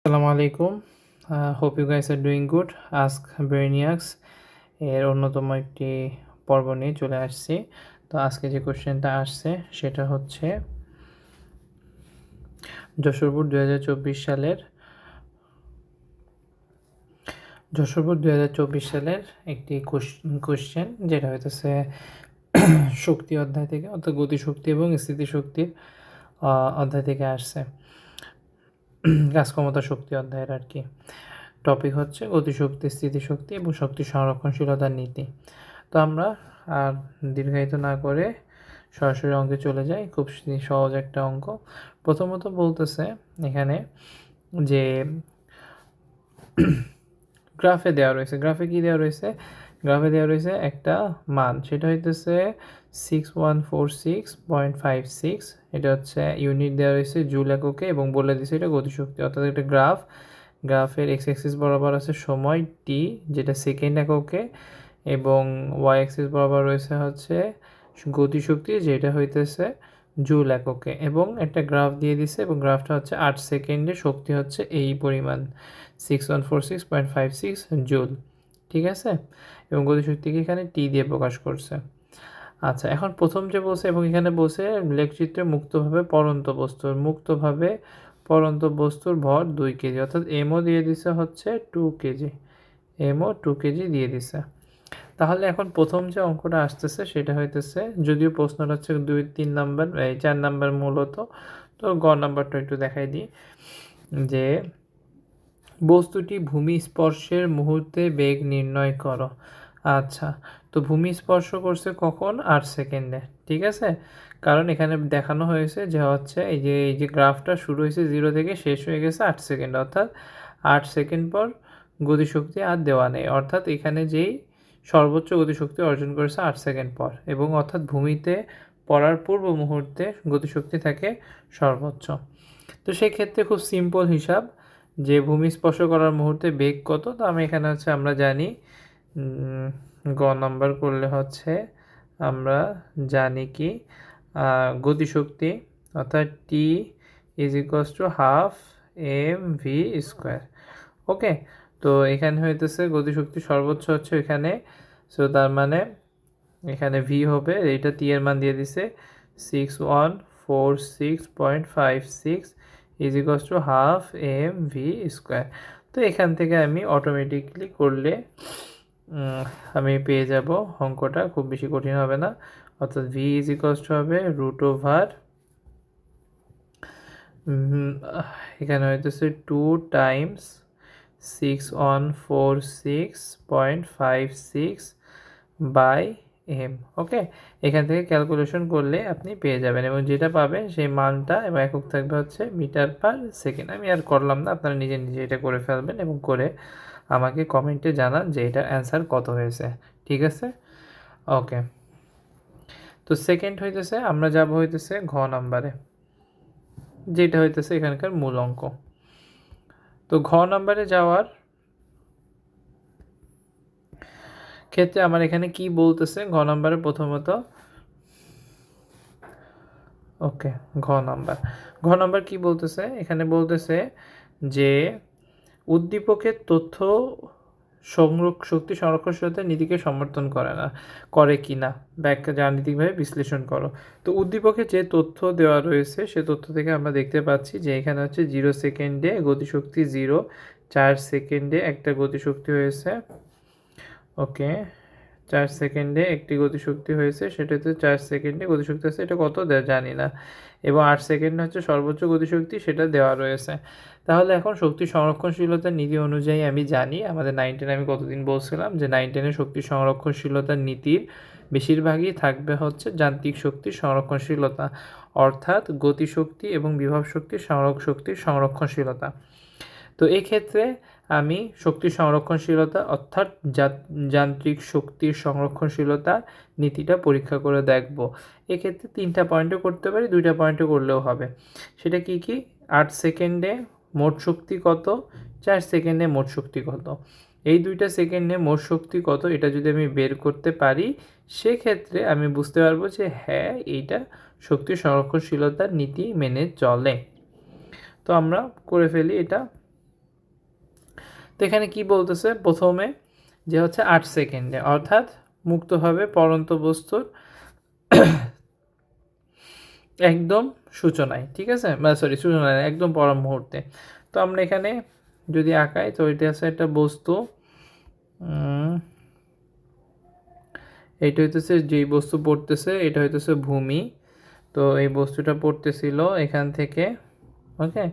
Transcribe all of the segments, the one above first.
আসসালামু আলাইকুম। Hope you guys are doing good. Ask Brainiacs এর অন্যতম একটি পর্ব নিয়ে চলে আসছি। তো আজকে যে কোশ্চেনটা আসছে সেটা হচ্ছে যশোর বোর্ড 2024 সালের একটি কোশ্চেন যেটা হইতেছে শক্তি অধ্যায় থেকে, অর্থাৎ গতিশক্তি এবং স্থিতিশক্তির অধ্যায় থেকে আসছে, কাজক্ষমতা শক্তি অধ্যায়ের আর কি। টপিক হচ্ছে গতিশক্তি, স্থিতিশক্তি এবং শক্তি সংরক্ষণশীলতার নীতি। তো আমরা আর দীর্ঘায়িত না করে সরাসরি অঙ্কে চলে যাই। খুব সহজ একটা অঙ্ক। প্রথমত বলতেছে এখানে যে গ্রাফে দেওয়া রয়েছে। গ্রাফে কি দেওয়া রয়েছে? গ্রাফে দেওয়া রয়েছে একটা মান, সেটা হইতেছে 6146.56। এটা হচ্ছে ইউনিট দেওয়া রয়েছে জুল এককে এবং বলে দিছে এটা গতিশক্তি। অর্থাৎ একটা গ্রাফের এক্স অ্যাক্সিস বরাবর আছে সময় টি, যেটা সেকেন্ড এককে, এবং ওয়াই অ্যাক্সিস বরাবর রয়েছে হচ্ছে গতিশক্তি, যেটা হইতেছে জুল এককে, এবং একটা গ্রাফ দিয়ে দিছে এবং গ্রাফটা হচ্ছে 8 সেকেন্ডে শক্তি হচ্ছে এই পরিমাণ 6146.56 জুল। ঠিক আছে, এবং গতিশক্তিকে এখানে টি দিয়ে প্রকাশ করছে। আচ্ছা, এখন প্রথম যে বলছে এবং এখানে বলছে লেখচিত্রে মুক্তভাবে পরন্ত বস্তুর ভর 2 কেজি, অর্থাৎ এমও দিয়ে দিছে হচ্ছে 2 কেজি, এমও 2 কেজি দিয়ে দিছে। তাহলে এখন প্রথম যে অঙ্কটা আসতেছে সেটা হইতেছে, যদিও প্রশ্নটা হচ্ছে 2-3 নাম্বার, 4 নাম্বার মূলত, তো গ নাম্বারটা একটু দেখাই দিই যে বস্তুটি ভূমি স্পর্শের মুহূর্তে বেগ নির্ণয় করো। আচ্ছা, তো ভূমি স্পর্শ করছে কখন? 8 সেকেন্ডে। ঠিক আছে, কারণ এখানে দেখানো হয়েছে যে হচ্ছে এই যে গ্রাফটা শুরু হয়েছে 0 থেকে শেষ হয়ে গেছে 8 সেকেন্ড, অর্থাৎ 8 সেকেন্ড পর গতিশক্তি আর দেওয়া নেই, অর্থাৎ এখানে যেই সর্বোচ্চ গতিশক্তি অর্জন করেছে 8 সেকেন্ড পর, এবং অর্থাৎ ভূমিতে পড়ার পূর্ব মুহূর্তে গতিশক্তি থাকে সর্বোচ্চ। তো সেক্ষেত্রে খুব সিম্পল হিসাব যে ভূমি স্পর্শ করার মুহূর্তে বেগ কত, তো আমি এখানে হচ্ছে আমরা জানি গ নাম্বার করলে হচ্ছে আমরা জানি কি গতিশক্তি অর্থাৎ T is equals to half M V square. Okay, তো এখানে হইতেছে গতিশক্তি সর্বোচ্চ হচ্ছে এখানে, সো তার মানে এখানে ভি হবে, এইটা টি এর মান দিয়ে দিছে 6146.56 is equals to half M V square. তো এখান থেকে আমি অটোমেটিকলি করলে আমি পেয়ে যাব অঙ্কটা, খুব বেশি কঠিন হবে না। অর্থাৎ ভি ইজ ইকুয়ালস টু হবে √, এখানে হইতেছে 2 টাইমস 6146.56 বাই এম। ওকে, এখান থেকে ক্যালকুলেশন করলে আপনি পেয়ে যাবেন, এবং যেটা পাবেন সেই মানটা এবং একক থাকবে হচ্ছে মিটার পার সেকেন্ড। আমি আর করলাম না, আপনারা নিজে নিজে এটা করে ফেলবেন এবং করে আমাকে কমেন্টে জানান যে এটার অ্যান্সার কত হয়েছে। ঠিক আছে, ওকে। তো সেকেন্ড হইতেছে আমরা যাব হইতেছে ঘ নাম্বারে, যেটা হইতেছে এখানকার মূল অঙ্ক। তো ঘ নাম্বারে যাওয়ার ক্ষেত্রে আমার এখানে কি বলতেছে ঘ নাম্বারে প্রথমত, ওকে, ঘ নাম্বার কি বলতেছে? এখানে বলতেছে যে উদ্দীপকের তথ্য শক্তি সংরক্ষণশীলতার নীতিকে সমর্থন করে কি না ব্যাখ্যা জ্যামিতিকভাবে বিশ্লেষণ করো। তো উদ্দীপকে যে তথ্য দেওয়া রয়েছে সে তথ্য থেকে আমরা দেখতে পাচ্ছি যে এখানে হচ্ছে 0 সেকেন্ডে গতিশক্তি 0, 4 সেকেন্ডে একটা গতিশক্তি হয়েছে, ওকে, 4 সেকেন্ডে একটি গতিশক্তি হয়েছে, সেটাতে 4 সেকেন্ডে গতিশক্তি আছে, এটা কত জানি না, এবং 8 সেকেন্ড হচ্ছে সর্বোচ্চ গতিশক্তি, সেটা দেওয়া রয়েছে। তাহলে এখন শক্তি সংরক্ষণশীলতার নীতি অনুযায়ী আমি জানি আমাদের 9-10 আমি কতদিন বলছিলাম যে 9-10 শক্তি সংরক্ষণশীলতার নীতির বেশিরভাগই থাকবে হচ্ছে যান্ত্রিক শক্তির সংরক্ষণশীলতা, অর্থাৎ গতিশক্তি এবং বিভব শক্তির সংরক্ষণশীলতা। তো এক্ষেত্রে আমি শক্তি সংরক্ষণশীলতা অর্থাৎ যান্ত্রিক শক্তির সংরক্ষণশীলতা নীতিটা পরীক্ষা করে দেখব। এক্ষেত্রে 3টা পয়েন্টও করতে পারি, 2টা পয়েন্টও করলেও হবে। সেটা কি কি? 8 সেকেন্ডে মোট শক্তি কত, 4 সেকেন্ডে মোট শক্তি কত, এই 2টা সেকেন্ডে মোট শক্তি কত, এটা যদি আমি বের করতে পারি সেক্ষেত্রে আমি বুঝতে পারবো যে হ্যাঁ এইটা শক্তি সংরক্ষণশীলতার নীতি মেনে চলে। তো আমরা করে ফেলি এটা। তো এখানে কি বলতেছে প্রথমে যে হচ্ছে 8 সেকেন্ডে, অর্থাৎ মুক্তভাবে পড়ন্ত বস্তুর একদম সূচনায়, ঠিক আছে, সরি সূচনায় একদম পর মুহূর্তে। তো আমরা এখানে যদি আঁকাই, তো এটা আছে একটা বস্তু, এইটা হইতেছে যেই বস্তু পড়তেছে এটা হইতেছে ভূমি। তো এই বস্তুটা পড়তেছিল এখান থেকে, ওকে,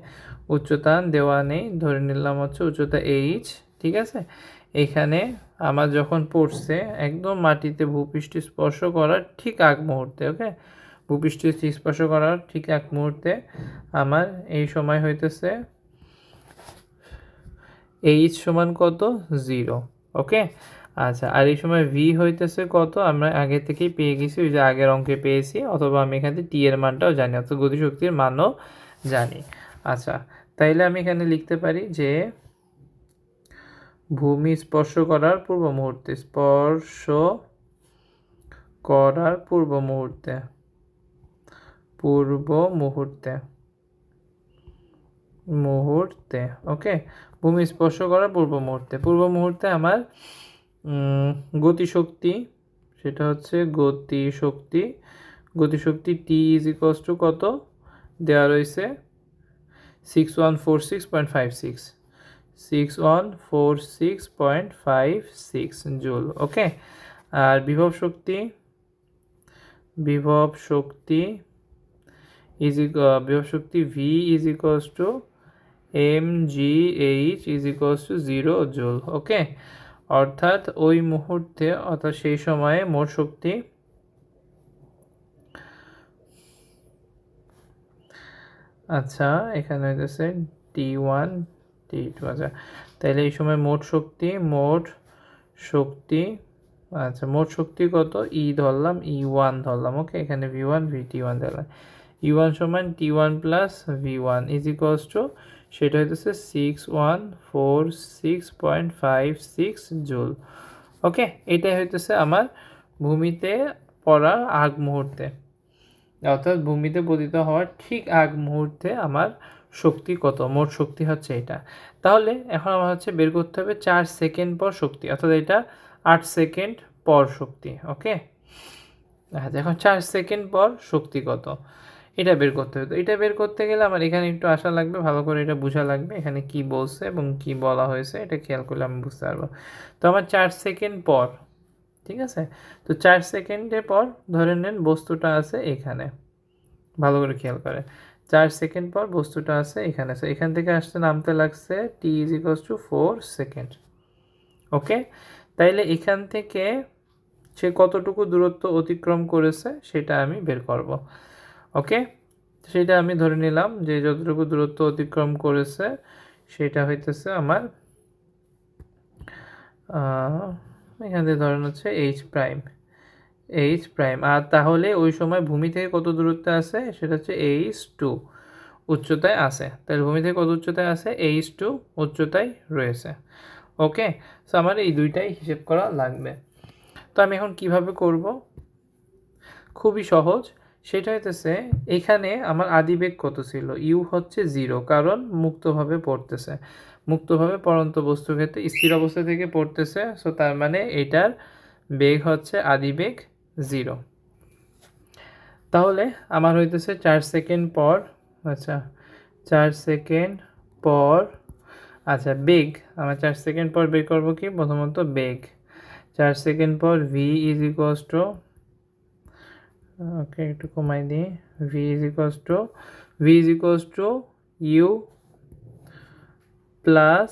উচ্চতা দেওয়া নেই, ধরে নিলাম হচ্ছে উচ্চতা এইচ, ঠিক আছে। এখানে আমার যখন পড়ছে একদম মাটিতে ভূপৃষ্ঠ স্পর্শ করার ঠিক আগ মুহূর্তে, ওকে, ভূপৃষ্ঠ স্পর্শ করার ঠিক এক মুহূর্তে আমার এই সময় হইতেছে এইচ সমান কত, 0, ওকে। আচ্ছা, আর এই সময় ভি হইতেছে কত, আমরা আগে থেকেই পেয়ে গেছি, ওই যে আগের অঙ্কে পেয়েছি, অথবা আমি এখান থেকে টি এর মানটাও জানি, অর্থাৎ গতিশক্তির মানও জানি। আচ্ছা, তাইলে আমি এখানে লিখতে পারি যে ভূমি স্পর্শ করার পূর্ব মুহূর্তে, স্পর্শ করার পূর্ব মুহূর্তে, পূর্ব মুহূর্তে, মুহূর্তে, ওকে, ভূমি স্পর্শ করার পূর্ব মুহূর্তে, পূর্ব মুহূর্তে আমার গতিশক্তি, সেটা হচ্ছে গতিশক্তি, গতিশক্তি টি ইজ ইকুয়ালস টু কত দেওয়া রয়েছে, 6146.56, 6146.56 জুল, ওকে। আর বিভব শক্তি, বিভব শক্তি বিভব শক্তি V is equals to mgh is equals to 0 joule, okay. অর্থাৎ ওই মুহূর্তে, অর্থাৎ সেই সময়ে মোট শক্তি, আচ্ছা এখানে হইতেছে T1 T2, আচ্ছা তাহলে এই সময় মোট শক্তি, মোট শক্তি, আচ্ছা মোট শক্তি কত, ই ধরলাম, E1 ধরলাম, ওকে, এখানে V1 VT1 ধরলাম, E1 সমান T1 plus V1 is equals two, সেটা হইতেছে 6146.56 জুল, ওকে। এটাই হইতেছে আমার ভূমিতে পড়ার আগ মুহূর্তে, অর্থাৎ ভূমিতে পতিত হওয়ার ঠিক আগ মুহূর্তে আমার শক্তি কত, মোট শক্তি হচ্ছে এটা। তাহলে এখন আমার হচ্ছে বের করতে হবে 4 সেকেন্ড পর শক্তি, অর্থাৎ এটা 8 সেকেন্ড পর শক্তি, ওকে। আচ্ছা, এখন 4 সেকেন্ড পর শক্তি কত এটা বের করতে হবে। তো এটা বের করতে গেলে আমার এখানে একটু আসা লাগবে, ভালো করে এটা বোঝা লাগবে, এখানে কি বলছে এবং কি বলা হয়েছে এটা খেয়াল করলে আমি বুঝতে পারবো। তো আমার 4 সেকেন্ড পর, ঠিক আছে, তো 4 সেকেন্ডের পর ধরে নেন বস্তুটা আছে এখানে, ভালো করে খেয়াল করে, 4 সেকেন্ড পর বস্তুটা আছে এখানে, সো এখান থেকে আসতে নামতে লাগছে টি ইজ ইকুয়ালস টু 4 সেকেন্ড, ওকে। তাইলে এখান থেকে সে কতটুকু দূরত্ব অতিক্রম করেছে সেটা আমি বের করব, ওকে। সেটা আমি ধরে নিলাম যে যতটুকু দূরত্ব অতিক্রম করেছে সেটা হইতেছে আমার এখান থেকে ধরেন হচ্ছে এইচ প্রাইম, এইচ প্রাইম। আর তাহলে ওই সময় ভূমি থেকে কত দূরত্বে আছে, সেটা হচ্ছে H2 উচ্চতায় আছে, তাহলে ভূমি থেকে কত উচ্চতায় আছে, H2 উচ্চতায় রয়েছে, ওকে। সো আমার এই দুইটাই হিসেব করা লাগবে। তো আমি এখন কিভাবে করব, খুবই সহজ, সেটা হইতেছে এখানে আমার আদিবেগ কত ছিল, ইউ হচ্ছে 0, কারণ মুক্তভাবে পড়তেছে, মুক্তভাবে পড়ন্ত বস্তুর ক্ষেত্রে স্থির অবস্থা থেকে পড়তেছে, সো তার মানে এটার বেগ হচ্ছে আদিবেগ 0। তাহলে আমার হইতেছে 4 সেকেন্ড পর, আচ্ছা 4 সেকেন্ড পর, আচ্ছা বেগ, আমার 4 সেকেন্ড পর বের করব কি, প্রথমত বেগ 4 সেকেন্ড পর V is equals to, okay একটু কমাই দিই, V is equals to U plus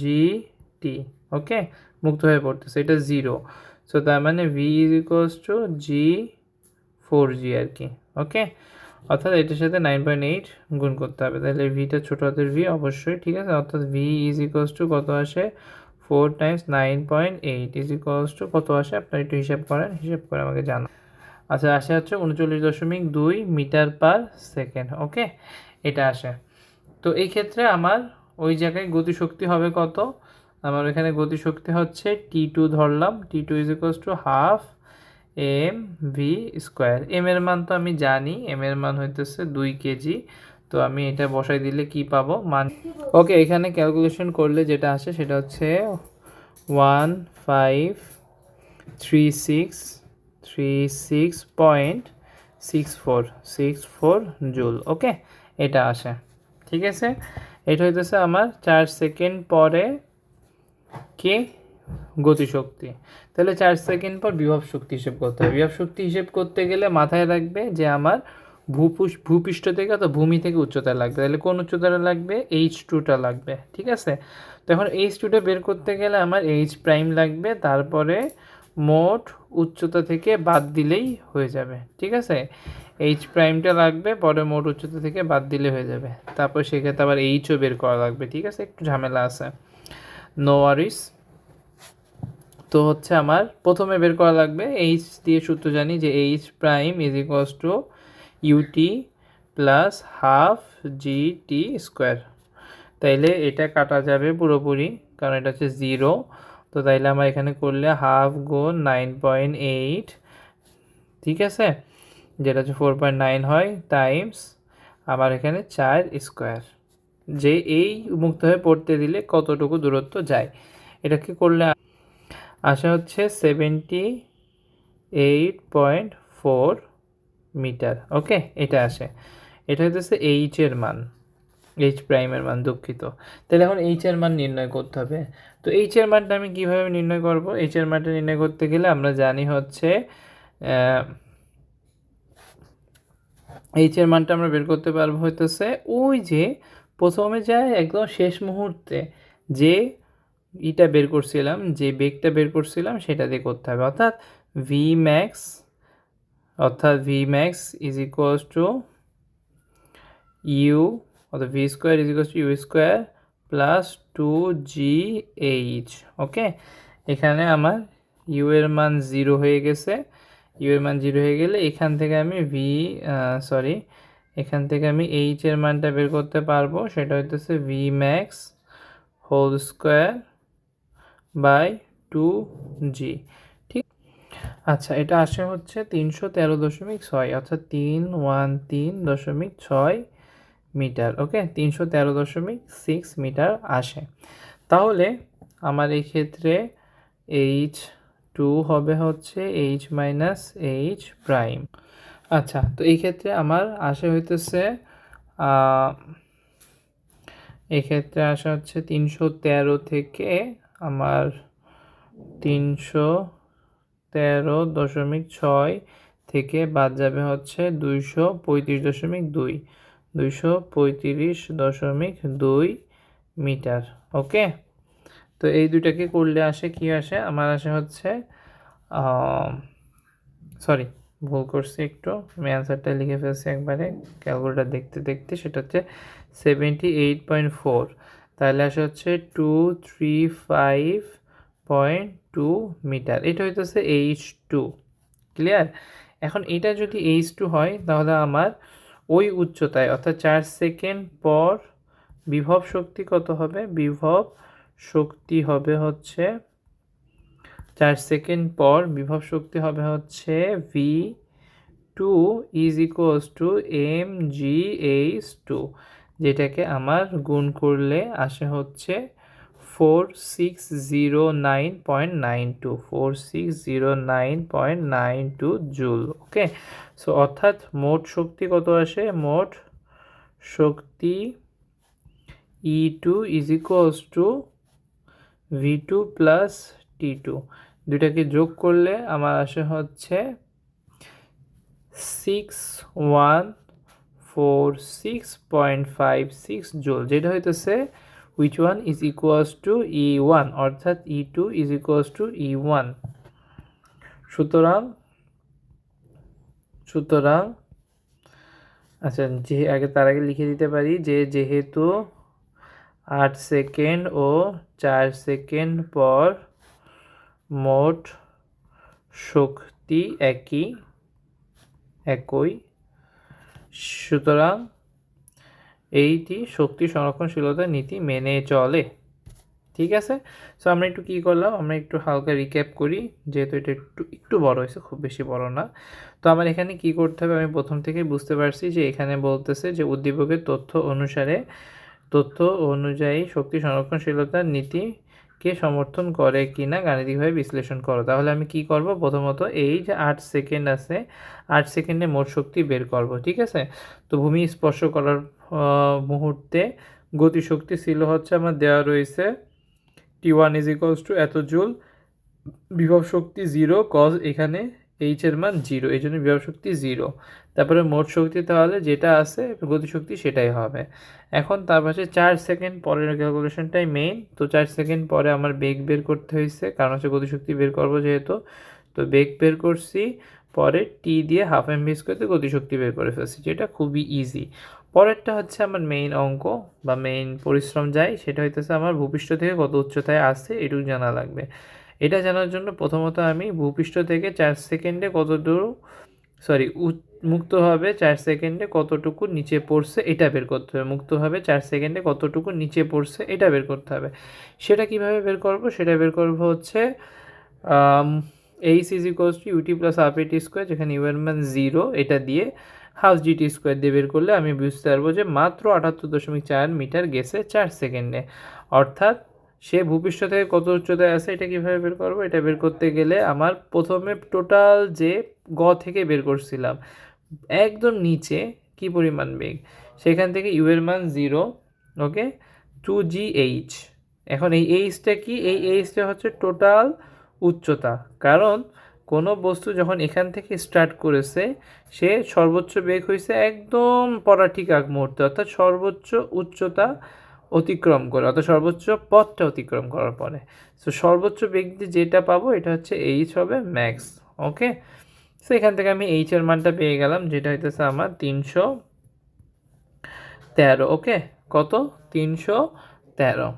G T, okay, মুক্ত হয়ে পড়তেছে, এটা 0, সো তার মানে V is equals to G 4G আর কি, ওকে। অর্থাৎ এটার সাথে 9.8 গুণ করতে হবে, তাহলে ভিটা ছোটো হাতের ভি অবশ্যই, ঠিক আছে, অর্থাৎ ভি ইজ ইকুয়ালস টু কত আসে, 4 টাইমস 9.8 ইজ ইকুয়ালস টু কত আসে, আপনারা একটু হিসাব করেন, হিসাব করে আমাকে জানান। আচ্ছা আসে হচ্ছে 39.2 মিটার পার সেকেন্ড, ওকে, এটা আসে। তো এই ক্ষেত্রে আমার ওই জায়গায় গতিশক্তি হবে কত, আমার এখানে গতিশক্তি হচ্ছে T2 ধরলাম, T2 is equals to half M V square, m এর মান তো আমি জানি, এম এর মান হইতেছে 2 কেজি, তো আমি এটা বসাই দিলে কি পাবো মান। ওকে, এখানে ক্যালকুলেশন করলে যেটা আসে সেটা হচ্ছে 1536.64 জুল। ওকে, এটা আসে, ঠিক আছে। এটা হইতেছে আমার 4 সেকেন্ড পরে কি গতিশক্তি। তাহলে 4 সেকেন্ড পর বিভব শক্তি হিসেব করতে হবে। বিভব শক্তি হিসেব করতে গেলে মাথায় রাখবে যে আমার ভূপৃষ্ঠ থেকে অথবা ভূমি থেকে উচ্চতা লাগবে। তাহলে কোন উচ্চতাটা লাগবে? H2টা লাগবে, ঠিক আছে। তো এখন H2টা বের করতে গেলে আমার H প্রাইম লাগবে, তারপরে মোট উচ্চতা থেকে বাদ দিলেই হয়ে যাবে, ঠিক আছে। H প্রাইমটা লাগবে, পরে মোট উচ্চতা থেকে বাদ দিলে হয়ে যাবে। তারপর সেক্ষেত্রে আবার Hও বের করা লাগবে, ঠিক আছে, একটু ঝামেলা আছে, নো ওয়ারিস। তো হচ্ছে আমার প্রথমে বের করা লাগবে এইচ দিয়ে সূত্র জানি যে h prime is equals to u t plus half g t square. তাইলে এটা কাটা যাবে পুরোপুরি, কারণ এটা হচ্ছে 0। তো তাইলে আমার এখানে করলে হাফ গুণ 9.8, ঠিক আছে, যেটা হচ্ছে 4.9 হয়, টাইমস আবার এখানে 4 স্কোয়ার। যে এই মুক্ত হয়ে পড়তে দিলে কতটুকু দূরত্ব যায়, এটাকে করলে আসা হচ্ছে 78.4 মিটার। ওকে, এটা আসে, এটা হচ্ছে এইচ এর মান, এইচ প্রাইমের মান, দুঃখিত। তাহলে এখন এইচ এর মান নির্ণয় করতে হবে। তো এইচ এর মানটা আমি কিভাবে নির্ণয় করব? এইচ এর মানটা নির্ণয় করতে গেলে আমরা জানি হচ্ছে এইচ এর মানটা আমরা বের করতে পারবো হইতেছে ওই যে প্রথমে যায় একদম শেষ মুহূর্তে যে ইটা বের করছিলাম, যে বেগটা বের করছিলাম সেটা দিয়ে করতে হবে, অর্থাৎ V max is equals to U, অর্থাৎ V square is equals to U square plus 2GH। Okay, এখানে আমার ইউ এর মান 0 হয়ে গেছে। ইউ এর মান 0 হয়ে গেলে এখান থেকে আমি এখান থেকে আমি এইচ এর মানটা বের করতে পারবো, সেটা হইতেছে v max whole square by 2G, ঠিক। আচ্ছা, এটা আসে হচ্ছে 313.6, অর্থাৎ 313.6 মিটার। ওকে, 313.6 মিটার আসে। তাহলে আমার এই ক্ষেত্রে H2 হবে হচ্ছে H মাইনাস H প্রাইম। আচ্ছা, তো এই ক্ষেত্রে আমার আসে হইতেছে এই ক্ষেত্রে আসা হচ্ছে 313 থেকে আমার 313.6 থেকে বাদ যাবে হচ্ছে 235.2, 235.2 মিটার। ওকে, তো এই দুটাকে করলে আসে কি আসে? আমার আসে হচ্ছে সরি, ভুল করছি একটু, আমি অ্যান্সারটা লিখে ফেলছি একবারে ক্যালকুলেটার দেখতে দেখতে। সেটা হচ্ছে 78.4, তাহলে আসে হচ্ছে 235.2 মিটার। এটা হইতেছে H2, ক্লিয়ার। এখন এটা যদি H2 হয় তাহলে আমার ওই উচ্চতায় অর্থাৎ 4 সেকেন্ড পর বিভব শক্তি কত হবে? বিভব শক্তি হবে হচ্ছে 4 সেকেন্ড পর বিভব শক্তি হবে হচ্ছে V2 is equals two mgh2, যেটাকে আমার গুণ করলে আসে হচ্ছে 4609.92 জুল। ওকে, সো অর্থাৎ মোট শক্তি কত আসে? মোট শক্তি E2 is equals two V2 plus T2, দুইটাকে যোগ করলে আমার আসে হচ্ছে 6146.56 জুল, যেটা হইতেছে which one is equals to E1, অর্থাৎ E2 is equals to E1। সুতরাং আচ্ছা, যে আগে তার আগে লিখে দিতে পারি যে যেহেতু 8 সেকেন্ড ও 4 সেকেন্ড পর মোট শক্তি একই, সুতরাং এইটি শক্তি সংরক্ষণশীলতার নীতি মেনে চলে। ঠিক আছে? সো আমরা একটু কী করলাম, আমরা একটু হালকা রিক্যাপ করি, যেহেতু এটা একটু বড় হয়েছে, খুব বেশি বড় না। তো আমার এখানে কী করতে হবে, আমি প্রথম থেকেই বুঝতে পারছি যে এখানে বলতেছে যে উদ্দীপকের তথ্য অনুযায়ী শক্তি সংরক্ষণশীলতার নীতিকে সমর্থন করে কিনা গাণিতিকভাবে বিশ্লেষণ করো। তাহলে আমি কি করব, প্রথমত এই যে 8 সেকেন্ড আছে, 8 সেকেন্ডে মোট শক্তি বের করব। ঠিক আছে? তো ভূমি স্পর্শ করার মুহূর্তে গতিশক্তি ছিল হচ্ছে আমার দেওয়া রয়েছে T1 = এত জুল, বিভব শক্তি 0, কজ এখানে এইচ এর মান 0, এই জন্য বিভব শক্তি 0। তারপরে মোট শক্তি তাহলে যেটা আছে গতিশক্তি সেটাই হবে। এখন তার পাশে 4 সেকেন্ড পরের ক্যালকুলেশনটাই মেইন। তো 4 সেকেন্ড পরে আমার বেগ বের করতে হয়েছে, কারণ হচ্ছে গতিশক্তি বের করবো যেহেতু। তো বেগ বের করছি, পরে টি দিয়ে হাফ mv² গতিশক্তি বের করে ফেলছি, যেটা খুবই ইজি। পরেরটা হচ্ছে আমার মেইন অঙ্ক বা মেইন পরিশ্রম যাই, সেটা হইতেছে আমার ভূপৃষ্ঠ থেকে কত উচ্চতায় আসছে এটুকু জানা লাগবে। এটা জানার জন্য প্রথমত আমি ভূপৃষ্ঠ থেকে 4 সেকেন্ডে মুক্তভাবে 4 সেকেন্ডে কতটুকু নিচে পড়ছে এটা বের করতে হবে। মুক্তভাবে 4 সেকেন্ডে কতটুকু নিচে পড়ছে এটা বের করতে হবে। সেটা কিভাবে বের করব, সেটা বের করব হচ্ছে h = ut + half-at², যেখানে u এর মান 0, এটা দিয়ে হাফ gt² দিয়ে বের করলে আমি বুঝতে পারবো যে মাত্র 78.4 মিটার গেছে 4 সেকেন্ডে। অর্থাৎ সে ভূপৃষ্ঠ থেকে কত উচ্চতায় আছে এটা কীভাবে বের করবো, এটা বের করতে গেলে আমার প্রথমে টোটাল যে থেকে বের করছিলাম একদম নিচে কি পরিমাণ বেগ, সেখান থেকে ইউ এর মান 0, ওকে, 2gh। এখন এই এইচটা কি, এই এইচটা হচ্ছে টোটাল উচ্চতা, কারণ কোনো বস্তু যখন এখান থেকে স্টার্ট করেছে সে সর্বোচ্চ বেগ হয়েছে একদম পড়া ঠিক আগ মুহূর্তে, অর্থাৎ সর্বোচ্চ উচ্চতা অতিক্রম করে, অর্থাৎ সর্বোচ্চ পথটা অতিক্রম করার পরে। সো সর্বোচ্চ বেগ যেটা পাবো এটা হচ্ছে এইচ হবে ম্যাক্স। ওকে, সো এখান থেকে আমি এইচ এর মানটা পেয়ে গেলাম, যেটা হইতেছে আমার 313। ওকে, কত, 313।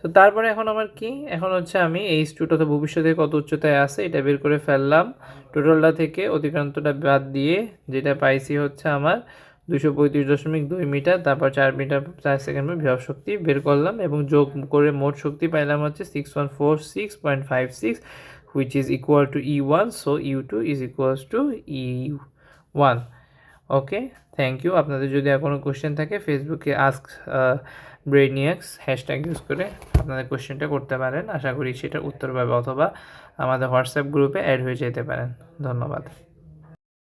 তো তারপরে এখন আমার কি, এখন হচ্ছে আমি এইচ টুটা তো ভবিষ্যতে কত উচ্চতায় আছে এটা বের করে ফেললাম, টোটালটা থেকে অতিক্রান্তটা বাদ দিয়ে যেটা পাইছি হচ্ছে আমার 235.2 মিটার, তারপর 4 মিটার 4 সেকেন্ড বিভব শক্তি বের করলাম এবং যোগ করে মোট শক্তি পাইলাম হচ্ছে 6146.56, which is equal to E1, so U2 is equals to E1। Okay, thank you. আপনাদের যদি আর কোনো কোশ্চেন থাকে ফেসবুকে আস্ক ব্রেনিয়াক্স হ্যাশট্যাগ ইউজ করে আপনাদের কোশ্চেনটা করতে পারেন, আশা করি সেটার উত্তর পাবে, অথবা আমাদের হোয়াটসঅ্যাপ গ্রুপে অ্যাড হয়ে যেতে পারেন। ধন্যবাদ।